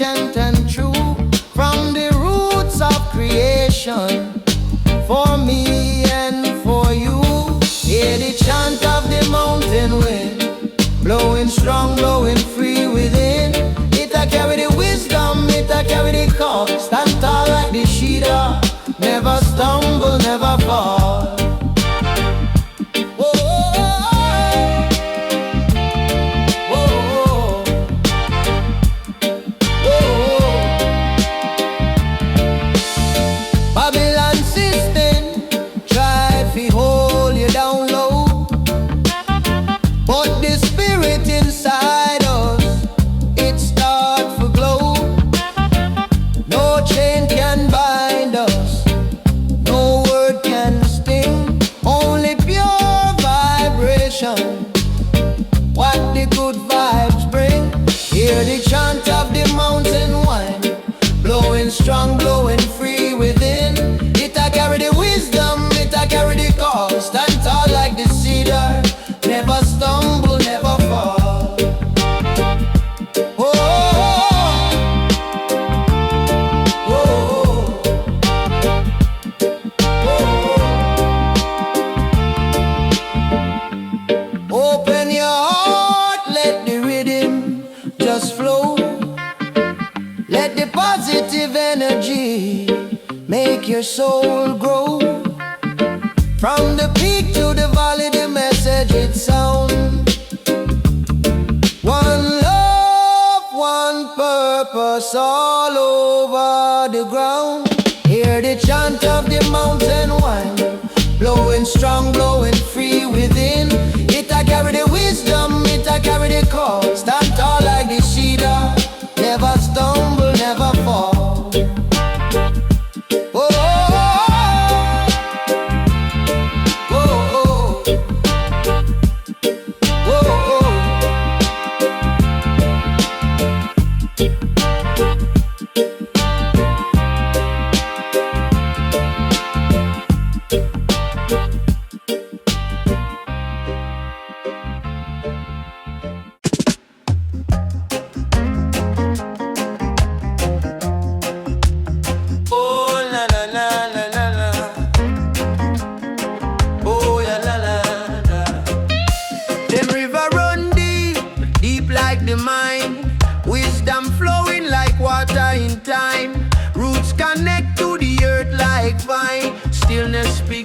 ancient and true, from the roots of creation, for me and for you. Hear the chant of the mountain wind, blowing strong, blowing free within. It a carry the wisdom, it a carry the call. Stand tall like the Shida, never stumble, never fall. What the good vibes bring. Hear the chant of the mountain wine, blowing strong, blowing free within. It a carry the wisdom, it a carry the call. Stand tall like the cedar, never stumble, never fall. Oh, oh, oh, oh. Open your heart, let the rhythm just flow. Let the positive energy make your soul grow. From the peak to the valley, the message it sound. One love, one purpose, all over the ground. Hear the chant of the mountain wine, blowing strong, blowing free within. It a carry the wisdom, it a carry the call. Stand tall like the cedar, never stumble, never fall. Oh, oh, oh, oh, oh,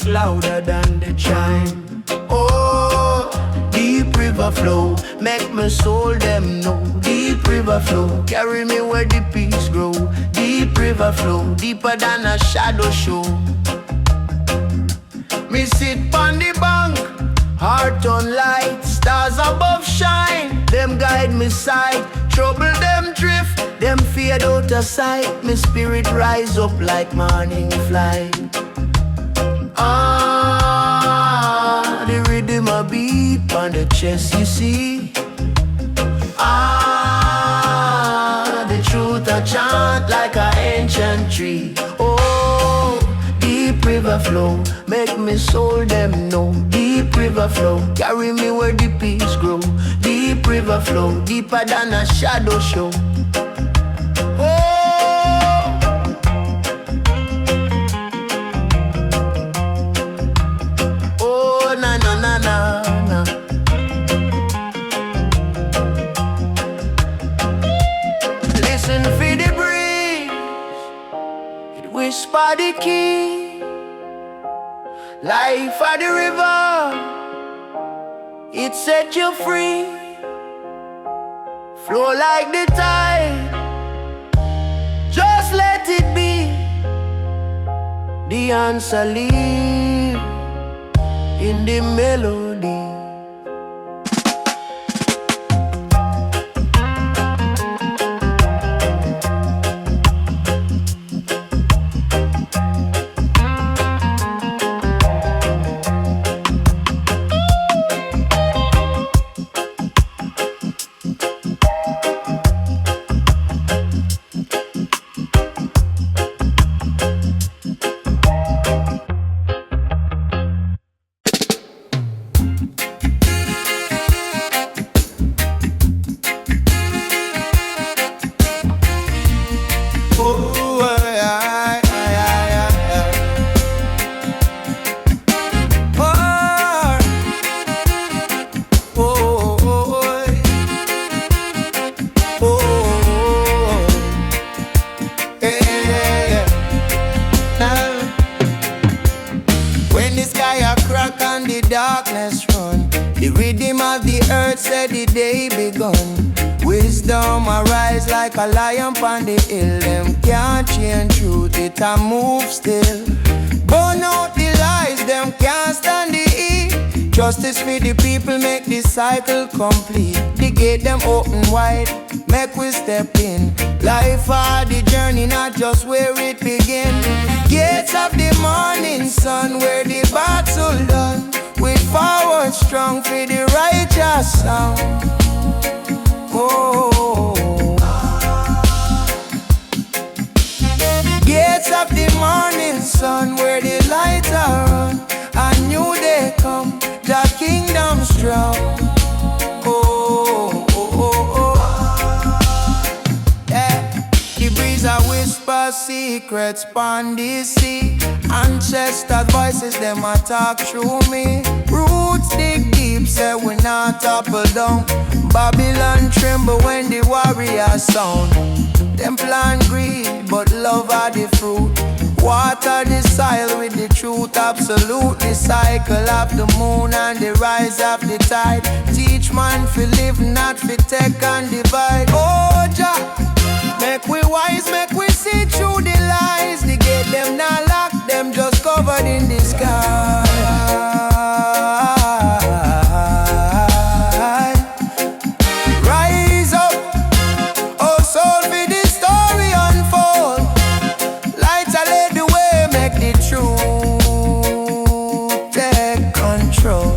louder than the chime. Oh, deep river flow, make my soul them know. Deep river flow, carry me where the peace grow. Deep river flow, deeper than a shadow show. Me sit on the bank, heart on light. Stars above shine, them guide me sight. Trouble them drift, them fade out of sight. Me spirit rise up like morning flight. Ah, the rhythm a beat on the chest, you see. Ah, the truth a chant like an ancient tree. Oh, deep river flow, make me soul them know. Deep river flow, carry me where the peace grow. Deep river flow, deeper than a shadow show. Listen for the breeze, it whisper the key. Life at the river, it set you free. Flow like the tide, just let it be. The answer live in the melody. bird said the day begun. Wisdom arise like a lion on the hill. Them can't change truth, it a move still. Burn out the lies, them can't stand the heat. Justice for the people, make the cycle complete. The gate them open wide, make we step in. Life are the journey, not just where it begin. Gates of the morning sun, where the battle done. We forward strong for the righteous sound. Oh, gates of the morning sun, where the light are on. A new day come, the kingdom strong. Oh, oh, oh, oh. Yeah. The breeze a whisper secrets pon the sea. Ancestors' voices, them a talk through me. Roots dig deep, say we not topple down. Babylon tremble when the warrior sound. Them plant greed, but love are the fruit. Water the soil with the truth, absolute. The cycle of the moon and the rise of the tide. Teach man fi live, not fi take and divide. Oh Jah, make we wise, make we see through the lies. The gate them not locked, them just covered in the sky. Rise up, oh soul, for the story unfold. Lights are led the way, make the truth take control.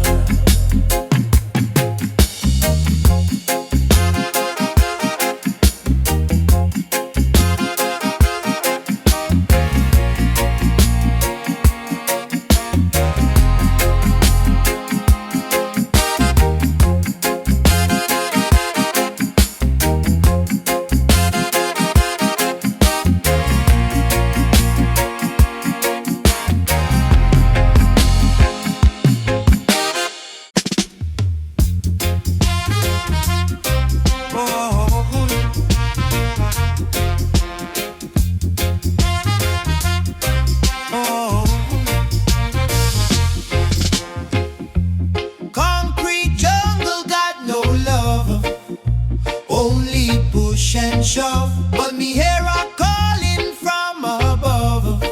But me hear a calling from above.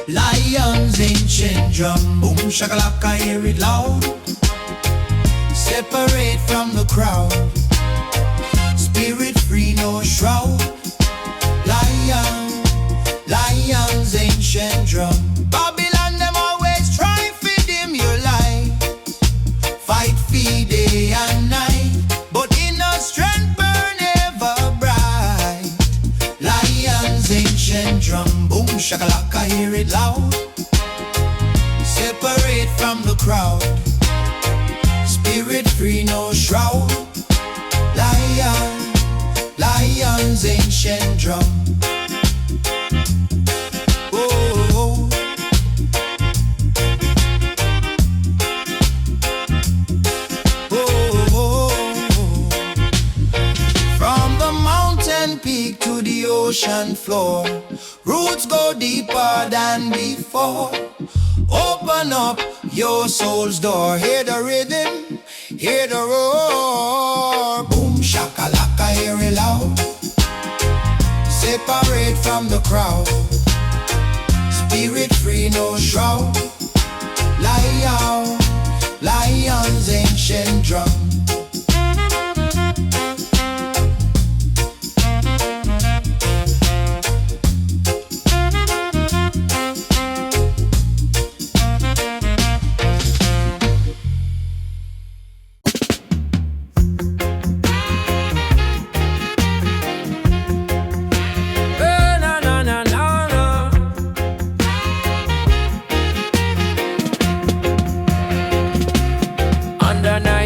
Lion's ancient drum, boom shakalaka, hear it loud. Separate from the crowd, spirit free, no shroud. Lion's ancient drum. Babylon them always try to dim your light. Fight for day and night, but in a strength burn ever bright. Lion's ancient drum, boom shakalaka, hear it loud. Separate from the crowd, spirit free, no shroud. Lion's ancient drum. Oh, from the mountain peak to the ocean floor, roots go deeper than before. Open up your soul's door. Hear the rhythm, hear the roar. Boom shakalaka, hear it loud. Separate from the crowd, spirit free, no shroud. Lion's ancient drum.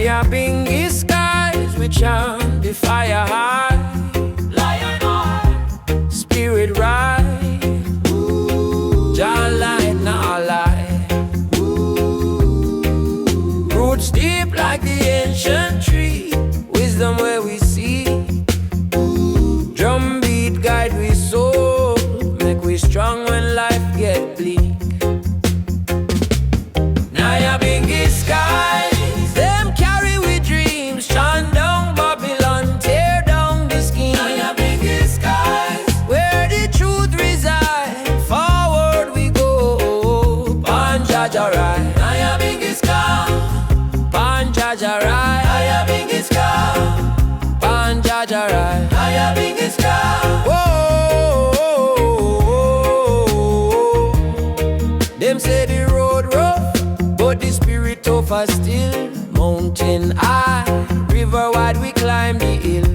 Nyabinghi Jajarai, Nyabinghi Skies, Pan Jajarai, Nyabinghi Skies. Whoa, them say the road rough, but the spirit tougher still. Mountain high, river wide, we climb the hill.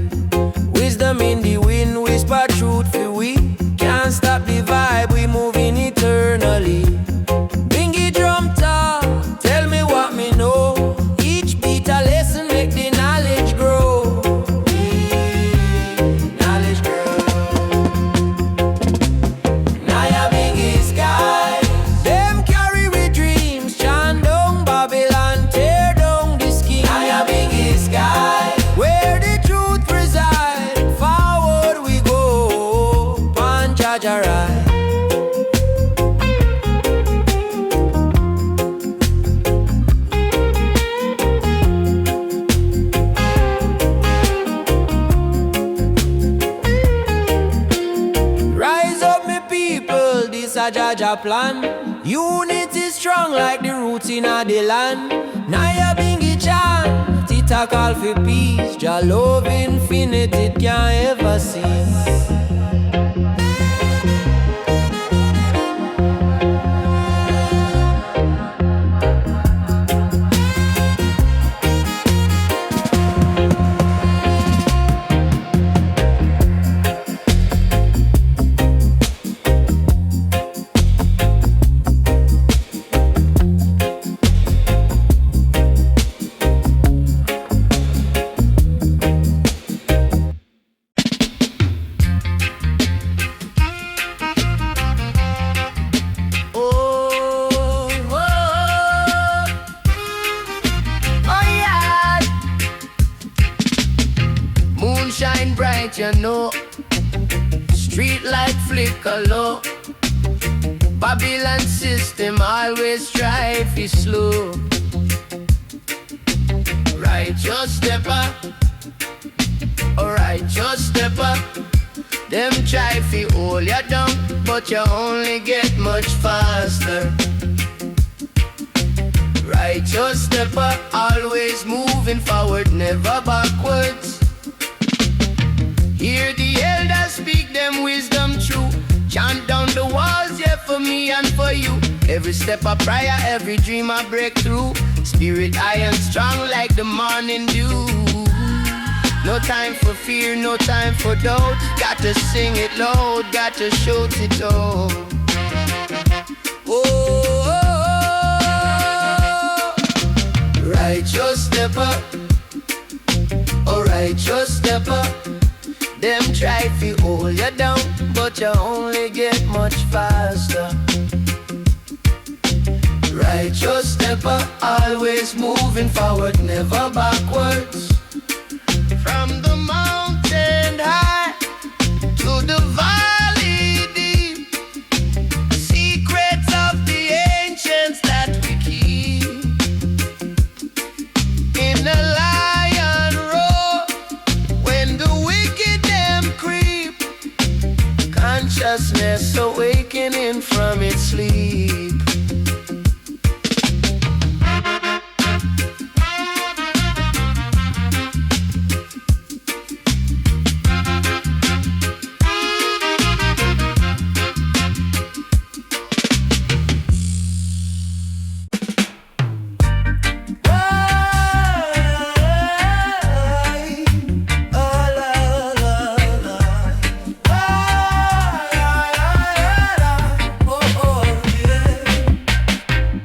Wisdom in the wind, whisper truth for we. Can't stop the vibe, we moving eternally. Bingy drum talk, tell me what me know. Each beat a lesson, make the knowledge grow. Knowledge grow. Nyabinghi Skies, them carry with dreams. Chant down Babylon, tear down the scheme. Nyabinghi Skies, where the truth reside. Forward we go, Pan Jajarai. Rise up, me people, this a Jaja plan. Unity strong like the roots in the land. Nyabinghi chant, it a call for peace. Jah love infinite, it can't ever cease. Shine bright, you know. Street light flicker low. Babylon system always strive for slow. Righteous stepper, righteous stepper. Them try fi hold you down, but you only get much faster. Righteous stepper, always moving forward, never backwards. Hear the elders speak them wisdom true. Chant down the walls, yeah, for me and for you. Every step a prayer, every dream a breakthrough. Spirit iron strong like the morning dew. No time for fear, no time for doubt. Got to sing it loud, got to shout it out. Oh, righteous stepper, righteous stepper. Them try to hold you down, but you only get much faster. Righteous stepper, always moving forward, never backwards. From the mountain high to the valley deep, secrets of the ancients that we keep. In the lion roar, when the wicked them creep, consciousness awakening from its sleep.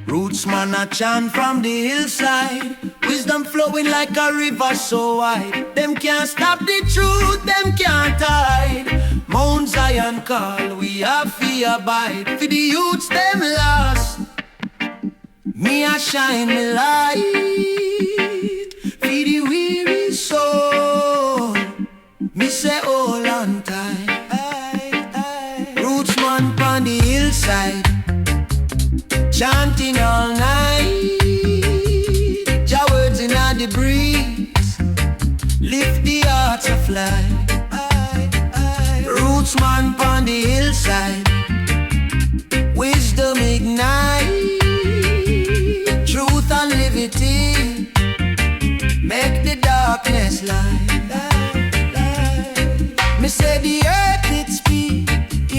Rootsman a chant from the hillside, wisdom flowing like a river so wide. Them can't stop the truth, them can't hide. Mount Zion call, we have to abide. For the youths them lost, me a shine me light. For the weary soul, me say hold on tight. Rootsman pon the hillside, chanting all night. Jah words in the breeze, lift the hearts a fly. Rootsman pon the hillside, wisdom ignite, truth and liberty. light. Me say the earth it speak.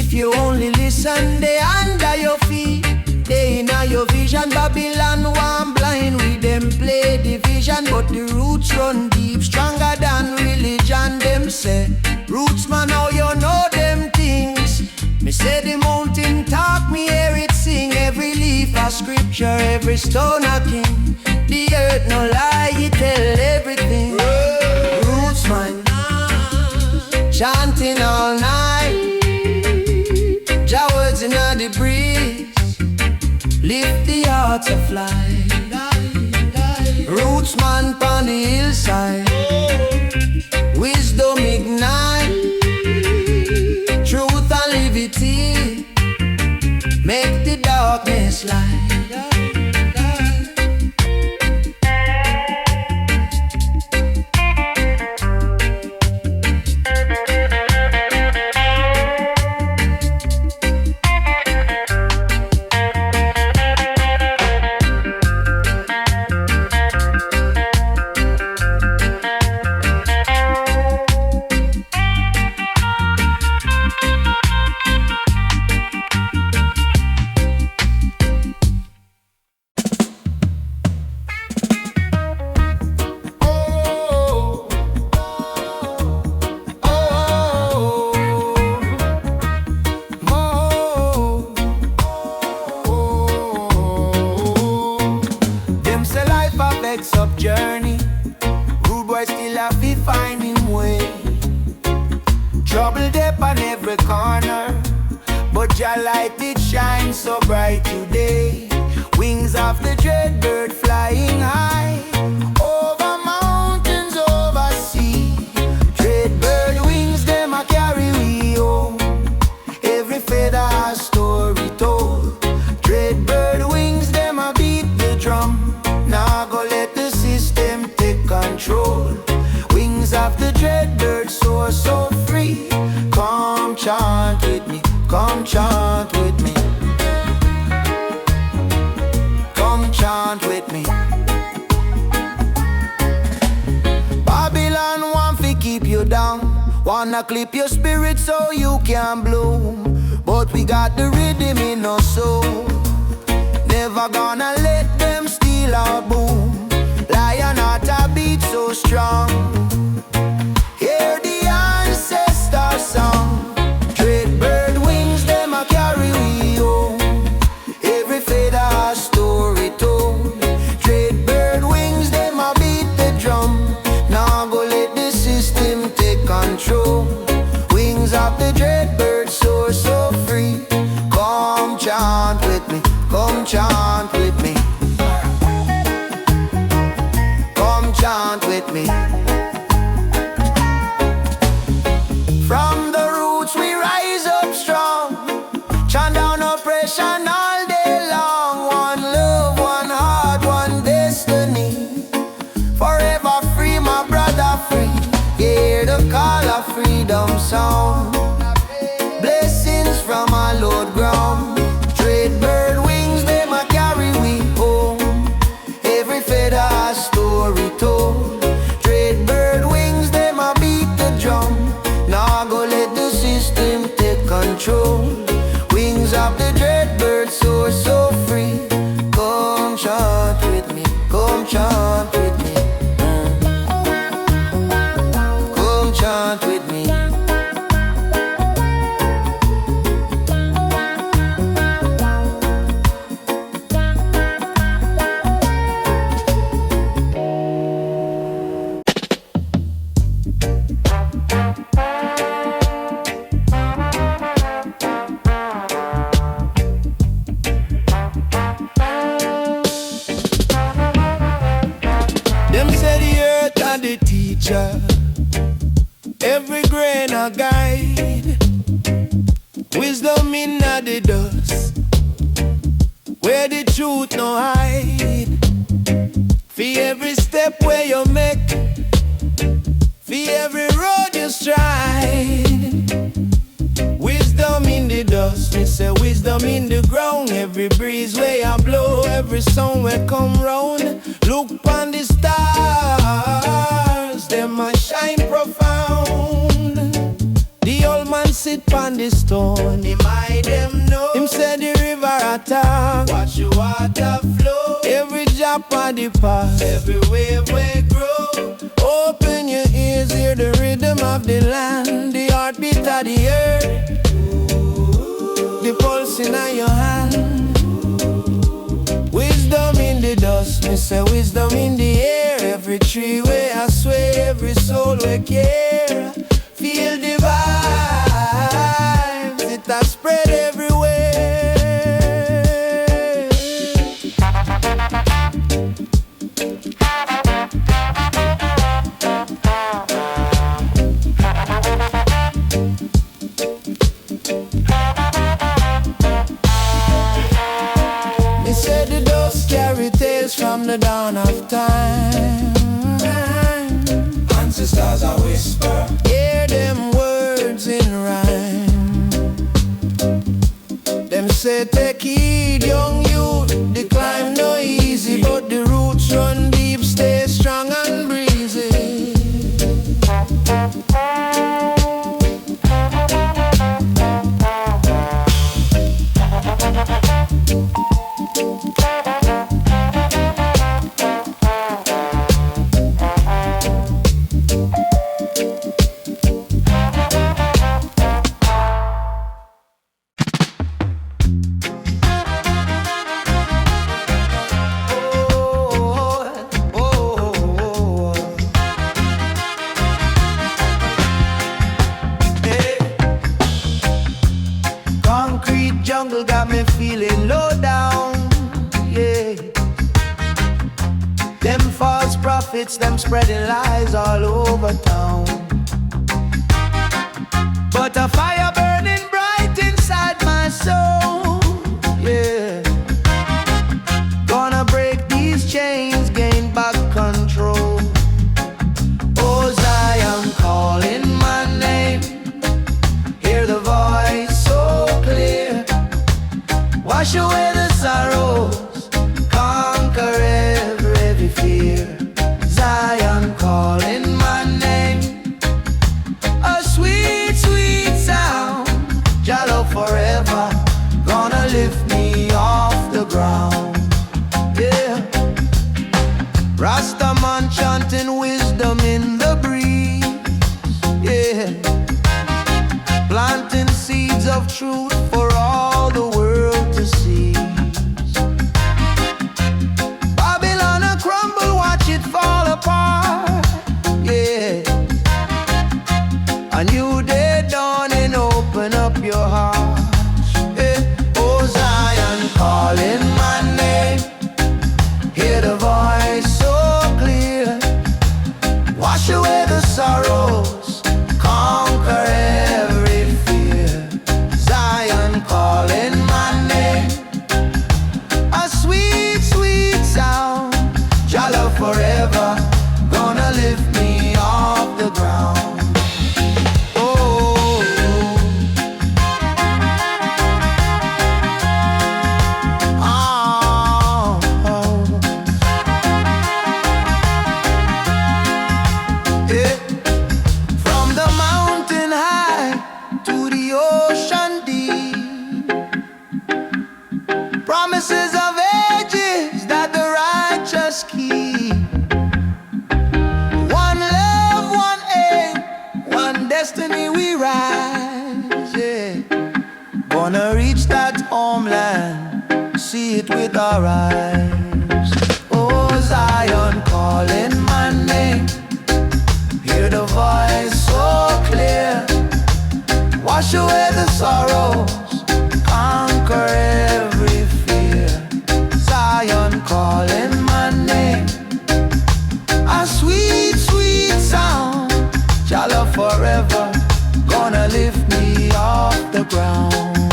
If you only listen, they under your feet. They in your vision. Babylon one blind with them play division, but the roots run deep, stronger than religion. Them say, Rootsman, how you know them things? Me say the mountain talk, me hear it sing. Every leaf a scripture, every stone a king. The earth no lie, it tell everything. Rootsman, chanting all night. Jah words in the breeze, lift the heart to fly. Rootsman pon the hillside, wisdom ignite, truth and liberty, make the darkness light. Up journey, rude boy still have to find him way. Trouble dip on every corner, but your light it shines so bright today. Wings of the Dreadbird flying high, over mountains, over sea. Dreadbird wings them a carry we home. Every feather has story told. Dreadbird wings them a beat the drum. Now go let the system take control. Wings of the Dreadbird soar so free. Come chant with me, come chant with me. Come chant with me. Babylon want to keep you down, wanna clip your spirit so you can bloom. But we got the rhythm in our soul, never gonna let them steal our boom. Lion heart a beat so strong, hear the ancestor song. Dreadbird wings them a carry we home. Every feather a story told. Dreadbird wings them a beat the drum. Now go let the system take control. Wings of the Dreadbird soar so free. Come chant with me, come chant with me. Come chant with me. From the roots we rise up strong, chant down oppression all day long. One love, one heart, one destiny. Forever free, my brother free. Hear the call of freedom sound. Blessings from our Lord ground. Dreadbird wings them a carry we home. Every feather a story told. Dreadbird wings them a beat the drum. Now go let the system take control. Wings of the Dreadbird soar so free. Come chant with me, come chant with me. Come chant with me. Them say the earth and the teacher, every grain a guide. Wisdom in the dust, where the truth no hide. For every step where you make, for every road you stride. Wisdom in the dust, me say wisdom in the ground. Every breeze where you blow, every song where come round. Look on the stars, them a shine profound. The old man sit on the stone. Him hide them know. Him say the river attack. Watch the water flow. Every drop of the past, every wave we grow. Open your ears, hear the rhythm of the land, the heartbeat of the earth, the pulse in your hand. Wisdom in the dust, me say wisdom in the air. Every tree where I swear, every soul we care. Feel the vibes, it has spread everywhere. They said the dust carry tales from the dawn of time. Ancestors are whisper, hear them words in rhyme. Them say take heed, young youth, the climb no easy, but the roots run deep, stay strong and breezy. Jungle got me feeling low down, yeah. Them false prophets, them spreading lies all over town. But a fire burning bright inside my soul, yeah. Gonna break these chains, gain back control. Oh Zion calling my name, hear the voice so clear. Wash away the sorrows, conquer every fear. Zion calling my name, a sweet, sweet sound. Jah love forever, gonna lift me off the ground, yeah. Rastaman chanting wisdom in the breeze, yeah. Planting seeds of truth for all the world to see. Babylon a crumble, watch it fall apart, yeah. A new day dawning, open up your heart, yeah. Oh Zion calling my name, hear the voice so clear. Wash away the sorrows, conquer every fear. Zion calling my name, a sweet, sweet sound. Jah love forever, gonna lift me off the ground. Oh, oh, oh. Yeah. From the mountain high to the ocean deep, promises of ages that the righteous keep. One love, one aim, one destiny we rise, yeah. Gonna reach that homeland, see it with our eyes. Oh Zion calling my name, hear the voice so clear. Wash away the sorrows, conquer every fear. Zion calling my name, a sweet, sweet sound. Jah love forever, gonna lift me off the ground.